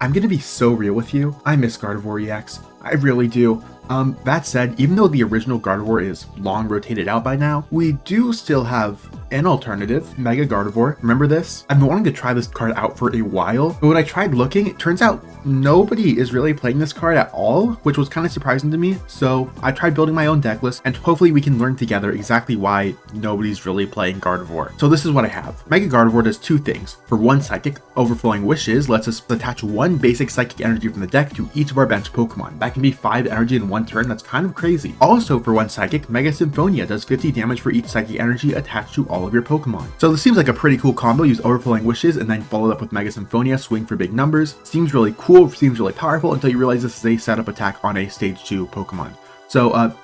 I'm gonna be so real with you. I miss Gardevoir EX. I really do. That said, even though the original Gardevoir is long rotated out by now, we do still have an alternative, Mega Gardevoir. Remember this? I've been wanting to try this card out for a while, but when I tried looking, it turns out nobody is really playing this card at all, which was kind of surprising to me. So I tried building my own deck list, and hopefully we can learn together exactly why nobody's really playing Gardevoir. So this is what I have. Mega Gardevoir does two things. For one Psychic, Overflowing Wishes lets us attach one basic Psychic energy from the deck to each of our bench Pokemon. That can be 5 energy in one turn. That's kind of crazy. Also, for one Psychic, Mega Symphonia does 50 damage for each Psychic energy attached to all of your Pokemon. So this seems like a pretty cool combo. Use Overflowing Wishes and then follow it up with Mega Symphonia, swing for big numbers. Seems really cool, seems really powerful until you realize this is a setup attack on a stage 2 Pokemon. So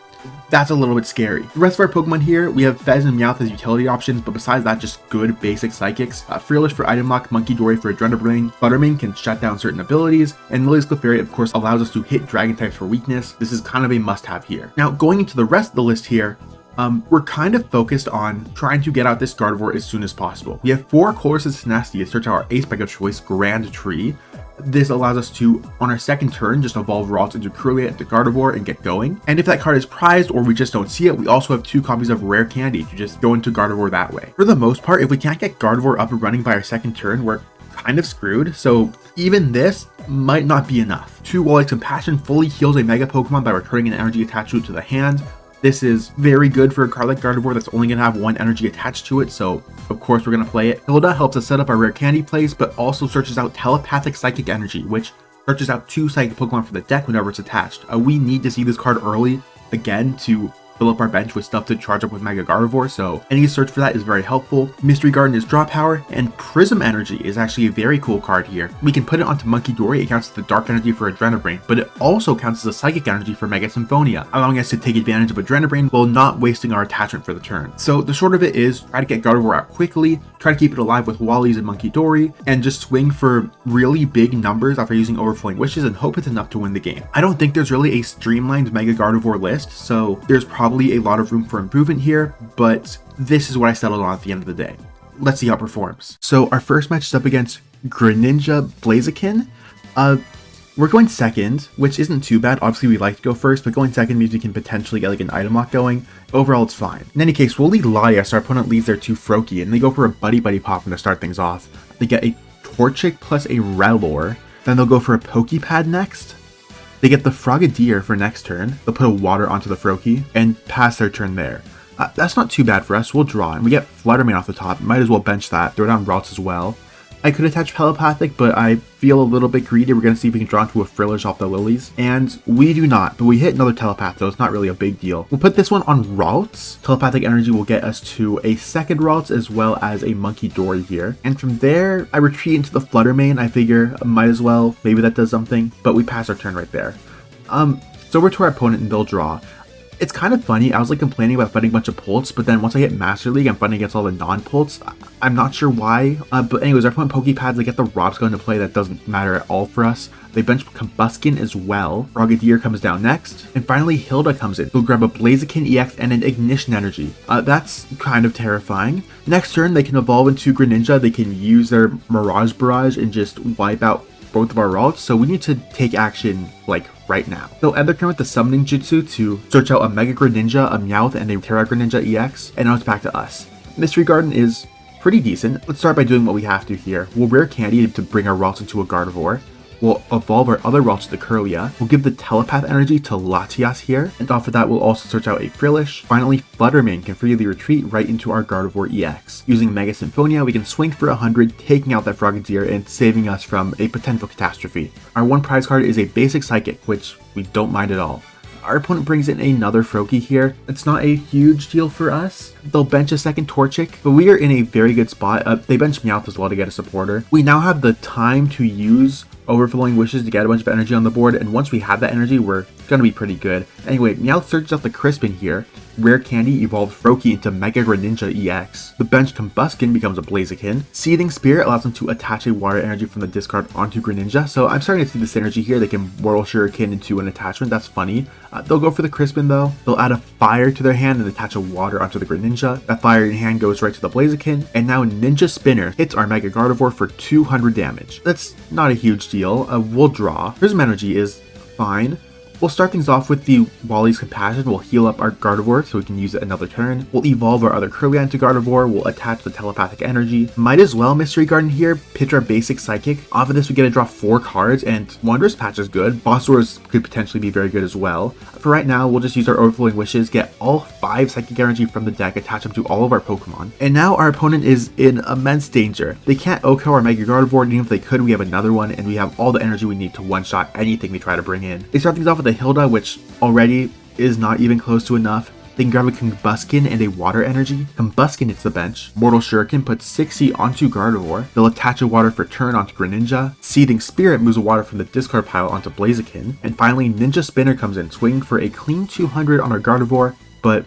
that's a little bit scary. The rest of our Pokemon here, we have Fez and Meowth as utility options, but besides that, just good basic Psychics. Frillish for item lock, Munkidori for Adrenaline, Flutter Mane can shut down certain abilities, and Lillie's Clefairy of course allows us to hit Dragon types for weakness. This is kind of a must-have here. Now going into the rest of the list here, we're kind of focused on trying to get out this Gardevoir as soon as possible. We have 4 Colress's Tenacity to search out our ace bag of choice, Grand Tree. This allows us to, on our second turn, just evolve Ralts into Kirlia into Gardevoir and get going. And if that card is prized or we just don't see it, we also have 2 copies of Rare Candy to just go into Gardevoir that way. For the most part, if we can't get Gardevoir up and running by our second turn, we're kind of screwed. So even this might not be enough. 2 Wally's Compassion fully heals a Mega Pokemon by returning an energy attached to it to the hand. This is very good for a card like Gardevoir that's only going to have 1 energy attached to it, so of course we're going to play it. Hilda helps us set up our Rare Candy plays, but also searches out Telepathic Psychic Energy, which searches out 2 Psychic Pokemon for the deck whenever it's attached. We need to see this card early, again, to fill up our bench with stuff to charge up with Mega Gardevoir, so any search for that is very helpful. Mystery Garden is draw power, and Prism Energy is actually a very cool card here. We can put it onto Munkidori, it counts as the dark energy for Adrenabrain, but it also counts as a psychic energy for Mega Symphonia, allowing us to take advantage of Adrenabrain while not wasting our attachment for the turn. So the short of it is, try to get Gardevoir out quickly, try to keep it alive with Wally's and Munkidori, and just swing for really big numbers after using Overflowing Wishes and hope it's enough to win the game. I don't think there's really a streamlined Mega Gardevoir list, so there's probably a lot of room for improvement here, but this is what I settled on at the end of the day. Let's see how it performs. So our first match is up against Greninja Blaziken. We're going second, which isn't too bad. Obviously we like to go first, but going second means we can potentially get like an item lock going. Overall it's fine. In any case, we'll lead Latias. Our opponent leads their 2 Froakie, and they go for a Buddy Pop to start things off. They get a Torchic plus a Rellor. Then they'll go for a Poké Pad next. They get the Frogadier for next turn. They'll put a water onto the Froakie and pass their turn there. That's not too bad for us. We'll draw, and we get Flutter Mane off the top. Might as well bench that. Throw down Ralts as well. I could attach Telepathic, but I feel a little bit greedy. We're going to see if we can draw into a Frillish off the Lilies. And we do not, but we hit another Telepath, so it's not really a big deal. We'll put this one on Ralts. Telepathic Energy will get us to a second Ralts as well as a Munkidori here. And from there, I retreat into the Flutter Mane. I figure might as well. Maybe that does something, but we pass our turn right there. So we're to our opponent and they'll draw. It's kind of funny, I was like complaining about fighting a bunch of Pults, but then once I hit Master League, I'm fighting against all the non-Pults. I'm not sure why, but anyways, our opponent Poké Pads, they get the Robs going to play. That doesn't matter at all for us. They bench Combuskin as well. Frogadier comes down next, and finally Hilda comes in. They'll grab a Blaziken EX and an Ignition Energy. That's kind of terrifying. Next turn, they can evolve into Greninja. They can use their Mirage Barrage and just wipe out both of our Ralts, so we need to take action like right now. They'll end their turn with the Summoning Jutsu to search out a Mega Greninja, a Meowth, and a Terra Greninja EX, and now it's back to us. Mystery Garden is pretty decent. Let's start by doing what we have to here. We'll Rare Candy to bring our Ralts into a Gardevoir. We'll evolve our other Ralts to Kirlia. We'll give the Telepath Energy to Latias here, and off of that we'll also search out a Frillish. Finally, Flutter Mane can freely retreat right into our Gardevoir EX. Using Mega Symphonia, we can swing for 100, taking out that Frogadier and saving us from a potential catastrophe. Our one prize card is a basic Psychic, which we don't mind at all. Our opponent brings in another Froakie here. It's not a huge deal for us. They'll bench a second Torchic, but we are in a very good spot. They bench Meowth as well to get a supporter. We now have the time to use Overflowing Wishes to get a bunch of energy on the board, and once we have that energy, we're gonna be pretty good. Anyway, Meowth searches out the Crispin here. Rare Candy evolves Froakie into Mega Greninja EX. The bench Combuskin becomes a Blaziken. Seething Spirit allows them to attach a water energy from the discard onto Greninja, so I'm starting to see the synergy here. They can Mortal Shuriken into an attachment, that's funny. They'll go for the Crispin though. They'll add a fire to their hand and attach a water onto the Greninja. That fire in hand goes right to the Blaziken, and now Ninja Spinner hits our Mega Gardevoir for 200 damage. That's not a huge deal. We'll draw. Prism Energy is fine. We'll start things off with the Wally's Compassion. We'll heal up our Gardevoir so we can use it another turn. We'll evolve our other Kirlia into Gardevoir. We'll attach the Telepathic Energy. Might as well Mystery Garden here, pitch our basic Psychic. Off of this we get to draw 4 cards, and Wondrous Patch is good. Bosswor's could potentially be very good as well. For right now, we'll just use our Overflowing Wishes, get all 5 Psychic Energy from the deck, attach them to all of our Pokemon. And now our opponent is in immense danger. They can't OHKO our Mega Gardevoir, and even if they could, we have another one, and we have all the energy we need to one-shot anything they try to bring in. They start things off with a Hilda, which already is not even close to enough. They can grab a Combuskin and a Water Energy. Combuskin hits the bench. Mortal Shuriken puts 60 onto Gardevoir. They'll attach a water for turn onto Greninja. Seething Spirit moves a water from the discard pile onto Blaziken. And finally, Ninja Spinner comes in, swinging for a clean 200 on our Gardevoir, but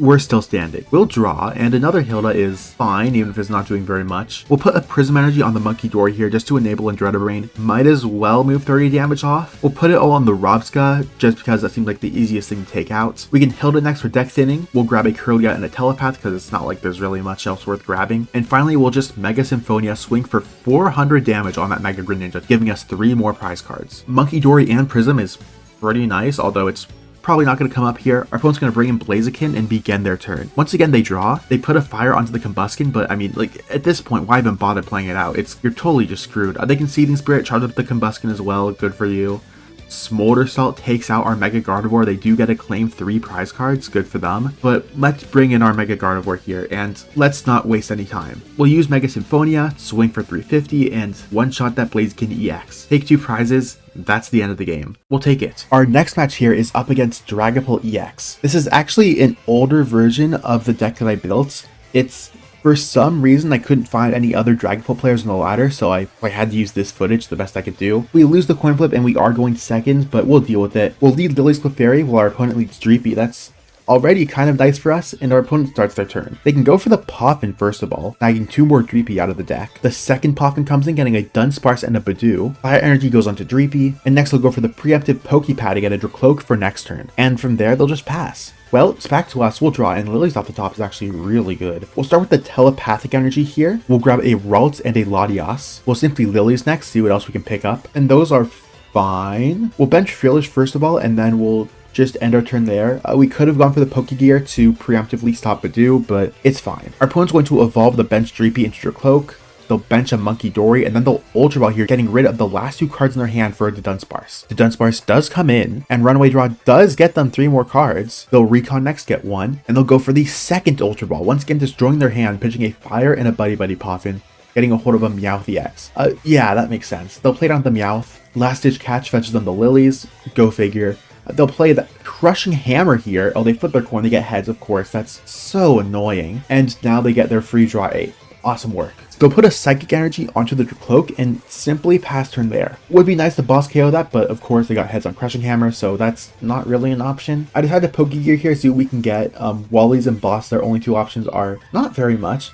we're still standing. We'll draw, and another Hilda is fine, even if it's not doing very much. We'll put a Prism Energy on the Munkidori here just to enable Brain. Might as well move 30 damage off. We'll put it all on the Robska, just because that seems like the easiest thing to take out. We can Hilda next for deck thinning. We'll grab a Kirlia and a Telepath, because it's not like there's really much else worth grabbing. And finally, we'll just Mega Symphonia, swing for 400 damage on that Mega Greninja, giving us 3 more prize cards. Munkidori and Prism is pretty nice, although it's probably not going to come up here. Our opponent's going to bring in Blaziken and begin their turn. Once again, they draw. They put a fire onto the Combuskin, but I mean, like, at this point, why even bother playing it out? You're totally just screwed. They can Seething Spirit, charge up the Combuskin as well. Good for you. Smolder Salt takes out our Mega Gardevoir. They do get to claim 3 prize cards, good for them. But let's bring in our Mega Gardevoir here, and let's not waste any time. We'll use Mega Symphonia, swing for 350, and one-shot that Blaziken EX. Take 2 prizes, that's the end of the game. We'll take it. Our next match here is up against Dragapult EX. This is actually an older version of the deck that I built. For some reason, I couldn't find any other Dragapult players on the ladder, so I had to use this footage the best I could do. We lose the coin flip and we are going second, but we'll deal with it. We'll lead Lillie's Clefairy while our opponent leads Dreepy. That's already kind of nice for us, and our opponent starts their turn. They can go for the Poffin first of all, bagging 2 more Dreepy out of the deck. The second Poffin comes in, getting a Dunsparce and a Badoo. Fire Energy goes onto Dreepy, and next they'll go for the preemptive Poké Pad to get a Dracloak for next turn. And from there, they'll just pass. Well, it's back to us. We'll draw, and Lillie's off the top is actually really good. We'll start with the Telepathic Energy here. We'll grab a Ralts and a Latias. We'll simply Lillie's next, see what else we can pick up. And those are fine. We'll bench Frillish first of all, and then we'll just end our turn there. We could have gone for the Pokégear to preemptively stop Badoo, but it's fine. Our opponent's going to evolve the bench Dreepy into Dracloak. They'll bench a Munkidori, and then they'll Ultra Ball here, getting rid of the last 2 cards in their hand for the Dunsparce. The Dunsparce does come in, and Runaway Draw does get them 3 more cards. They'll Recon next, get 1, and they'll go for the second Ultra Ball, once again destroying their hand, pitching a Fire and a Buddy Buddy Poffin, getting a hold of a Meowth EX. Yeah, that makes sense. They'll play down the Meowth. Last Ditch Catch fetches them the Lilies. Go figure. They'll play the Crushing Hammer here. Oh, they flip their coin, they get heads, of course. That's so annoying. And now they get their free draw 8. Awesome work. They'll put a Psychic Energy onto the Dracloak and simply pass turn there. Would be nice to boss KO that, but of course they got heads on Crushing Hammer, so that's not really an option. I decided to Pokégear here, see what we can get. Wallies and Boss, their only 2 options are not very much.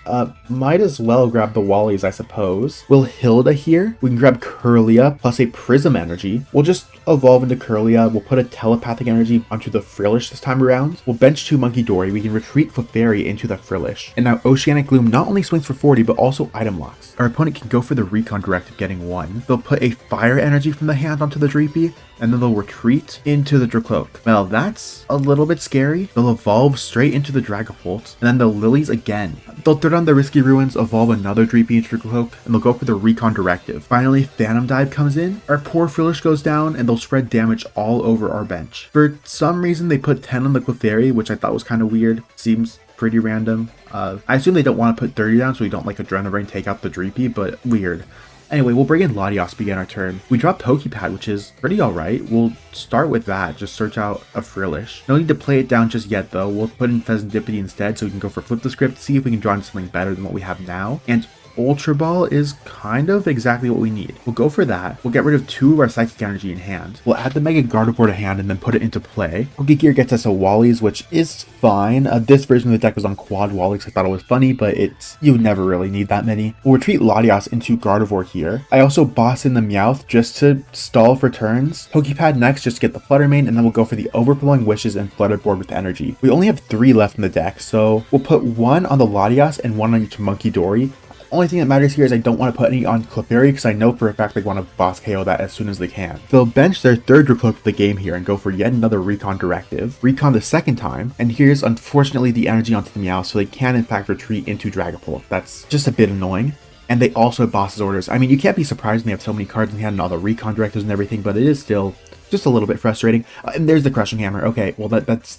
Might as well grab the Wallies, I suppose. We'll Hilda here. We can grab Kirlia plus a Prism Energy. We'll just evolve into Kirlia. We'll put a Telepathic Energy onto the Frillish this time around. We'll bench 2 Munkidori. We can retreat Clefairy into the Frillish. And now Oceanic Gloom not only swings for 40, but also item locks. Our opponent can go for the Recon Directive, getting 1. They'll put a Fire Energy from the hand onto the Dreepy, and then they'll retreat into the Dracloak. Well, that's a little bit scary. They'll evolve straight into the Dragapult, and then the Lilies again. They'll throw down the Risky Ruins, evolve another Dreepy into Dracloak, and they'll go for the Recon Directive. Finally, Phantom Dive comes in. Our poor Frillish goes down, and they'll spread damage all over our bench. For some reason, they put 10 on the Clefairy, which I thought was kind of weird. Seems pretty random. I assume they don't want to put 30 down so we don't like Adrenaline take out the Dreepy, but weird. Anyway, we'll bring in Latias to begin our turn. We drop Poké Pad, which is pretty alright. We'll start with that, just search out a Frillish. No need to play it down just yet though. We'll put in Fezandipiti instead so we can go for Flip the Script, see if we can draw into something better than what we have now. And Ultra Ball is kind of exactly what we need. We'll go for that. We'll get rid of 2 of our Psychic Energy in hand. We'll add the Mega Gardevoir to hand and then put it into play. Pokégear gets us a Wally's, which is fine. This version of the deck was on quad Wally, so I thought it was funny, but you never really need that many. We'll retreat Latias into Gardevoir here. I also boss in the Meowth just to stall for turns. Poké Pad next just to get the Flutter Mane, and then we'll go for the Overflowing Wishes and Flooded Board with energy. We only have 3 left in the deck, so we'll put 1 on the Latias and 1 on each Munkidori. Only thing that matters here is I don't want to put any on Clefairy because I know for a fact they want to boss KO that as soon as they can. They'll bench their 3rd Dragapult of the game here and go for yet another Recon Directive. Recon the 2nd time, and here's unfortunately the energy onto the Meowth, so they can in fact retreat into Dragapult. That's just a bit annoying. And they also have boss's orders. I mean, you can't be surprised when they have so many cards in hand and all the Recon Directives and everything, but it is still just a little bit frustrating. And there's the Crushing Hammer. Okay, well that's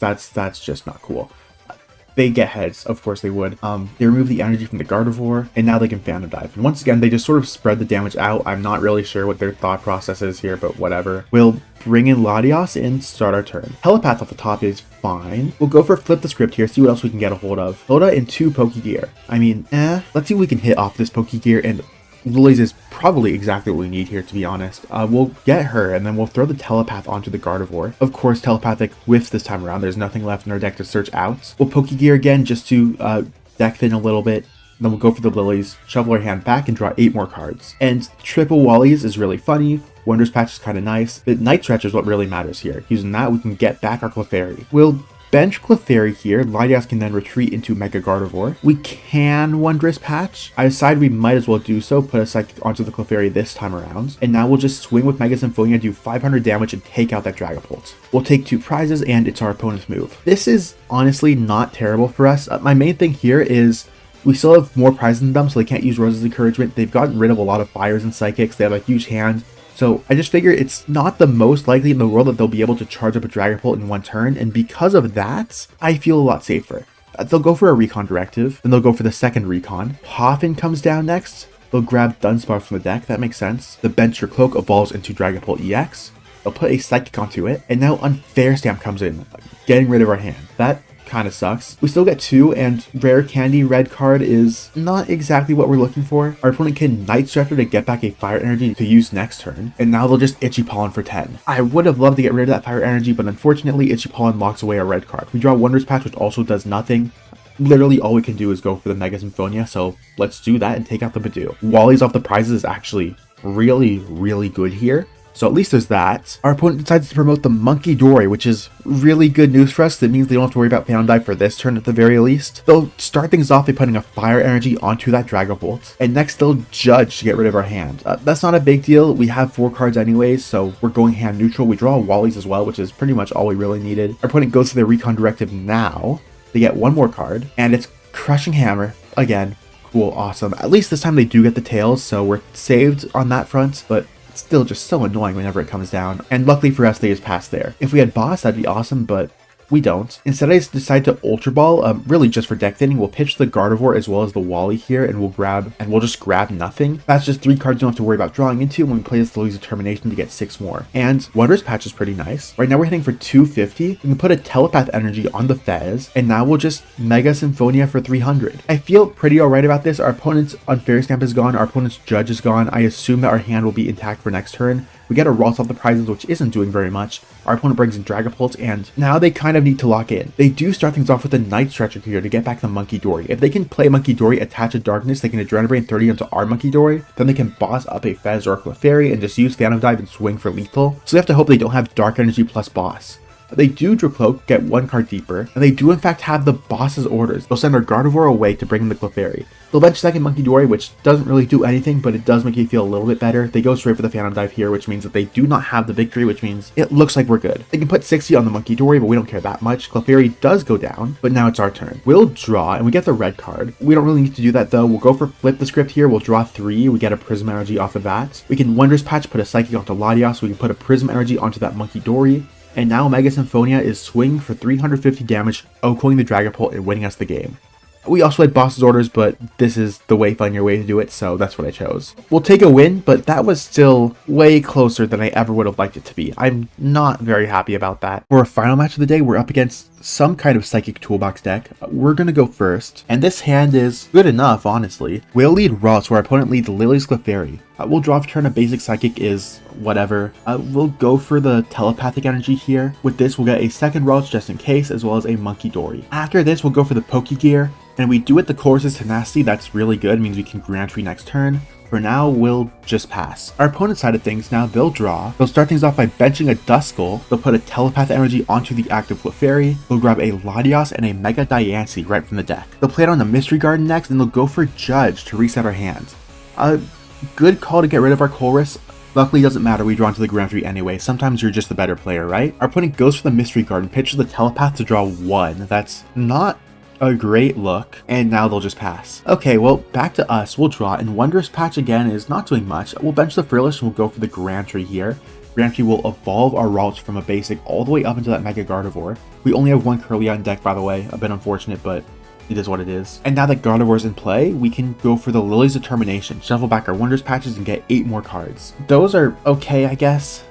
just not cool. They get heads, of course they would. They remove the energy from the Gardevoir, and now they can Phantom Dive. And once again, they just sort of spread the damage out. I'm not really sure what their thought process is here, but whatever. We'll bring in Latias and start our turn. Telepath off the top is fine. We'll go for Flip the Script here, see what else we can get a hold of. Hilda and 2 Pokégear. I mean, let's see if we can hit off this Pokégear, and Lillie's is probably exactly what we need here, to be honest. We'll get her, and then we'll throw the Telepath onto the Gardevoir. Of course, Telepathic whiffs this time around. There's nothing left in our deck to search out. We'll Pokégear again just to deck thin a little bit. Then we'll go for the Lillies, shuffle our hand back, and draw 8 more cards. And triple Wally's is really funny. Wondrous Patch is kind of nice. But Night Stretcher is what really matters here. Using that, we can get back our Clefairy. We'll bench Clefairy here. Latias can then retreat into Mega Gardevoir. We can Wondrous Patch. I decided we might as well do so, put a Psychic onto the Clefairy this time around. And now we'll just swing with Mega Symphonia, do 500 damage, and take out that Dragapult. We'll take 2 prizes, and it's our opponent's move. This is honestly not terrible for us. My main thing here is we still have more prizes than them, so they can't use Rose's Encouragement. They've gotten rid of a lot of Fires and Psychics. They have a huge hand. So I just figure it's not the most likely in the world that they'll be able to charge up a Dragapult in 1 turn, and because of that, I feel a lot safer. They'll go for a Recon Directive, then they'll go for the 2nd Recon. Poffin comes down next. They'll grab Dunsparce from the deck, that makes sense. The Bench Your Cloak evolves into Dragapult EX. They'll put a Psychic onto it, and now Unfair Stamp comes in, getting rid of our hand. That kind of sucks. We still get 2, and Rare Candy red card is not exactly what we're looking for. Our opponent can Night Stretcher to get back a Fire Energy to use next turn, and now they'll just Itchy Pollen for 10. I would have loved to get rid of that Fire Energy, but unfortunately Itchy Pollen locks away our red card. We draw Wondrous Patch, which also does nothing. Literally all we can do is go for the Mega Symphonia, so let's do that and take out the Badoo. Wally's off the prizes is actually really good here. So at least there's that. Our opponent decides to promote the Munkidori, which is really good news for us. That means they don't have to worry about Phantom Dive for this turn at the very least. They'll start things off by putting a Fire Energy onto that Dragapult, and next they'll Judge to get rid of our hand. That's not a big deal. We have 4 cards anyways, so we're going hand neutral. We draw Wally's as well, which is pretty much all we really needed. Our opponent goes to their Recon Directive now. They get 1 more card, and it's Crushing Hammer again. Cool, awesome. At least this time they do get the tails, so we're saved on that front, but still just so annoying whenever it comes down, and luckily for us they just passed there. If we had boss, that'd be awesome, but we don't. Instead, I decide to Ultra Ball, really just for deck thinning. We'll pitch the Gardevoir as well as the Wally here, and we'll just grab nothing. That's just 3 cards you don't have to worry about drawing into when we play this Lillie's Determination to get 6 more. And Wondrous Patch is pretty nice. Right now we're hitting for 250. We can put a Telepath Energy on the Fez, and now we'll just Mega Symphonia for 300. I feel pretty alright about this. Our opponent's Unfair Stamp is gone. Our opponent's Judge is gone. I assume that our hand will be intact for next turn. We get a Ralts off the prizes, which isn't doing very much. Our opponent brings in Dragapult, and now they kind of need to lock in. They do start things off with a Night Stretcher here to get back the Munkidori. If they can play Munkidori, attach a Darkness, they can Adrenabrain 30 onto our Munkidori, then they can boss up a Fez or a Clefairy and just use Phantom Dive and swing for lethal. So they have to hope they don't have Dark Energy plus boss. They do Dracloak, get 1 card deeper, and they do in fact have the boss's orders. They'll send our Gardevoir away to bring in the Clefairy. They'll bench 2nd Munkidori, which doesn't really do anything, but it does make you feel a little bit better. They go straight for the Phantom Dive here, which means that they do not have the victory, which means it looks like we're good. They can put 60 on the Munkidori, but we don't care that much. Clefairy does go down, but now it's our turn. We'll draw, and we get the red card. We don't really need to do that though. We'll go for Flip the Script here. We'll draw 3. We get a Prism Energy off of that. We can Wondrous Patch, put a Psychic onto Latias, so we can put a Prism Energy onto that Munkidori. And now Mega Symphonia is swinging for 350 damage, OHKOing the Dragapult and winning us the game. We also had boss's orders, but this is the way fun your way to do it, so that's what I chose. We'll take a win, but that was still way closer than I ever would have liked it to be. I'm not very happy about that. For our final match of the day, we're up against some kind of Psychic Toolbox deck. We're gonna go first, and this hand is good enough, honestly. We'll lead Ralts, where our opponent leads Lillie's Clefairy. We'll draw turn a basic Psychic is whatever. We'll go for the Telepathic Energy here. With this, we'll get a second Ralts just in case, as well as a Munkidori. After this, we'll go for the Pokégear, and we do it the Colress Tenacity. That's really good, it means we can Grand Tree next turn. For now, we'll just pass. Our opponent's side of things now, they'll draw. They'll start things off by benching a Duskull. They'll put a Telepath Energy onto the active Clefairy. They'll grab a Latias and a Mega Diancie right from the deck. They'll play it on the Mystery Garden next, and they'll go for Judge to reset our hand. A good call to get rid of our Colress. Luckily, it doesn't matter, we draw into the Grand Tree anyway. Sometimes you're just the better player, right? Our opponent goes for the Mystery Garden, pitches the Telepath to draw 1. That's not a great look, and now they'll just pass. Okay, well, back to us. We'll draw, and Wondrous Patch again is not doing much. We'll bench the Frillish, and we'll go for the Grand Tree here. Grand Tree will evolve our Ralts from a basic all the way up into that Mega Gardevoir. We only have one Kirlia in deck, by the way. A bit unfortunate, but it is what it is. And now that Gardevoir's in play, we can go for the Lillie's Determination, shuffle back our Wondrous Patches, and get 8 more cards. Those are okay, I guess.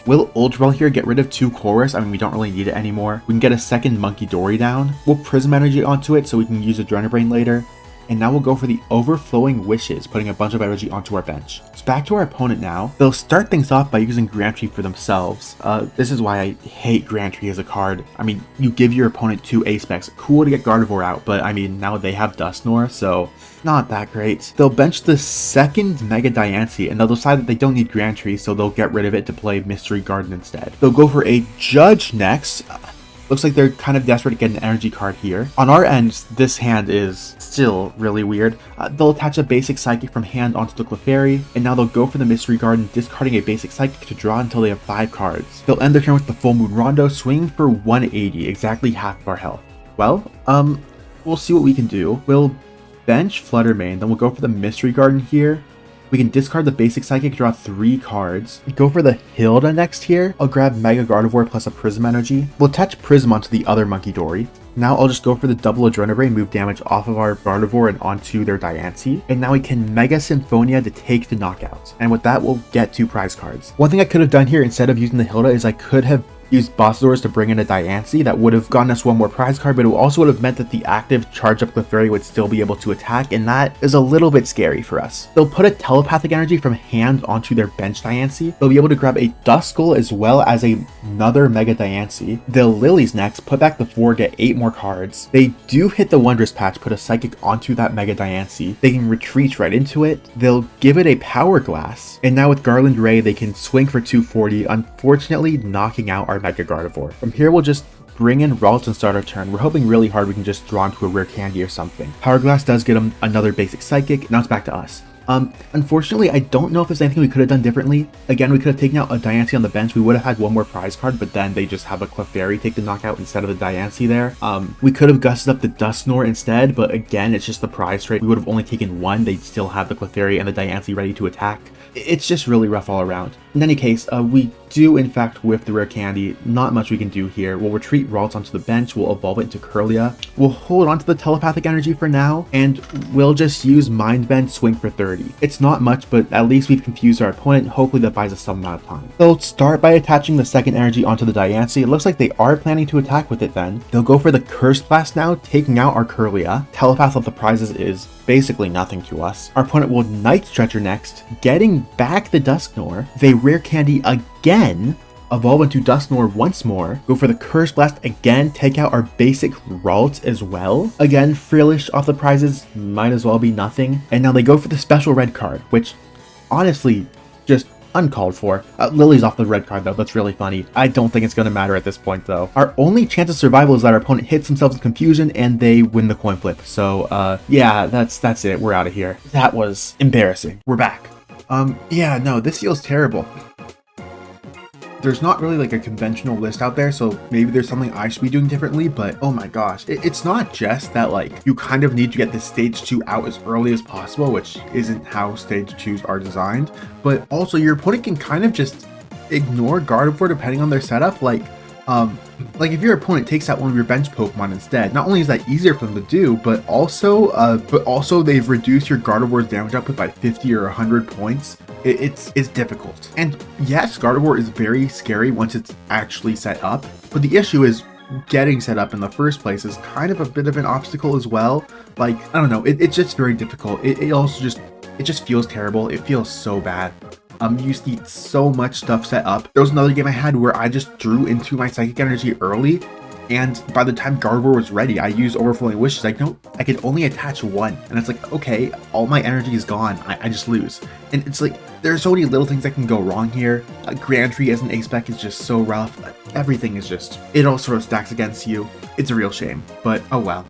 Will Ultra Ball here get rid of 2 Colress? I mean, we don't really need it anymore. We can get a second Munkidori down. We'll Prism Energy onto it so we can use Adrenabrain later. And now we'll go for the Overflowing Wishes, putting a bunch of energy onto our bench. So back to our opponent now. They'll start things off by using Grand Tree for themselves. This is why I hate Grand Tree as a card. I mean, you give your opponent 2 A-Specs. Cool to get Gardevoir out, but I mean, now they have Dusknoir, so not that great. They'll bench the second Mega Diancie, and they'll decide that they don't need Grand Tree, so they'll get rid of it to play Mystery Garden instead. They'll go for a Judge next. Looks like they're kind of desperate to get an energy card here. On our end, this hand is still really weird. They'll attach a basic Psychic from hand onto the Clefairy, and now they'll go for the Mystery Garden, discarding a basic Psychic to draw until they have 5 cards. They'll end their turn with the Full Moon Rondo, swinging for 180, exactly half of our health. Well, we'll see what we can do. We'll bench Flutter Mane, then we'll go for the Mystery Garden here. We can discard the basic Psychic, draw 3 cards. Go for the Hilda next here. I'll grab Mega Gardevoir plus a Prism Energy. We'll attach Prism onto the other Munkidori. Now I'll just go for the double Adrenabrain, move damage off of our Gardevoir and onto their Diancie. And now we can Mega Symphonia to take the knockout. And with that, we'll get 2 prize cards. One thing I could have done here instead of using the Hilda is I could have used boss doors to bring in a Diancie. That would have gotten us 1 more prize card, but it also would have meant that the active charge up Clefairy would still be able to attack, and that is a little bit scary for us. They'll put a Telepathic Energy from hand onto their bench Diancie. They'll be able to grab a Duskull as well as another Mega Diancie. They'll Lillies next, put back the 4, get 8 more cards. They do hit the Wondrous Patch, put a Psychic onto that Mega Diancie. They can retreat right into it. They'll give it a Power Glass, and now with Garland Ray, they can swing for 240, unfortunately knocking out our Mega Gardevoir. From here, we'll just bring in Ralts and start our turn. We're hoping really hard we can just draw into a Rare Candy or something. Power Glass does get them another basic Psychic. Now it's back to us. Unfortunately, I don't know if there's anything we could have done differently. Again, we could have taken out a Diancie on the bench. We would have had 1 more prize card, but then they just have a Clefairy take the knockout instead of the Diancie there. We could have gusted up the Dusknoir instead, but again, it's just the prize trade. We would have only taken 1. They'd still have the Clefairy and the Diancie ready to attack. It's just really rough all around. In any case, we do in fact whiff the Rare Candy. Not much we can do here. We'll retreat Ralts onto the bench, we'll evolve it into Kirlia. We'll hold on to the Telepathic Energy for now, and we'll just use Mind Bend, swing for 30. It's not much, but at least we've confused our opponent. Hopefully that buys us some amount of time. They'll start by attaching the second energy onto the Diancie. It looks like they are planning to attack with it then. They'll go for the Curse Blast now, taking out our Kirlia. Telepath of the prizes is basically nothing to us. Our opponent will Night Stretcher next, getting back the Dusknoir. They Rare Candy again, evolve into Dusknoir once more, go for the Curse Blast again, take out our basic Ralts as well. Again, Frillish off the prizes, might as well be nothing. And now they go for the Special Red Card, which honestly, just uncalled for. Lillie's off the red card though, that's really funny. I don't think it's going to matter at this point though. Our only chance of survival is that our opponent hits themselves in confusion and they win the coin flip. So yeah, that's it. We're out of here. That was embarrassing. We're back. Yeah, no, this feels terrible. There's not really like a conventional list out there, so maybe there's something I should be doing differently, but oh my gosh, it's not just that like you kind of need to get the stage 2 out as early as possible, which isn't how stage 2s are designed, but also your opponent can kind of just ignore Gardevoir depending on their setup. Like Like if your opponent takes out one of your bench Pokemon instead, not only is that easier for them to do, but also they've reduced your Gardevoir's damage output by 50 or 100 points. It's difficult. And yes, Gardevoir is very scary once it's actually set up, but the issue is getting set up in the first place is kind of a bit of an obstacle as well. Like, I don't know, it's just very difficult. It also just feels terrible. It feels so bad. You just need so much stuff set up. There was another game I had where I just drew into my Psychic Energy early, and by the time Gardevoir was ready, I used Overflowing Wishes. Like, no, I could only attach one. And it's like, okay, all my energy is gone. I just lose. And it's like, there's so many little things that can go wrong here. Grandtree as an ace-spec is just so rough. Everything is just, it all sort of stacks against you. It's a real shame, but oh well.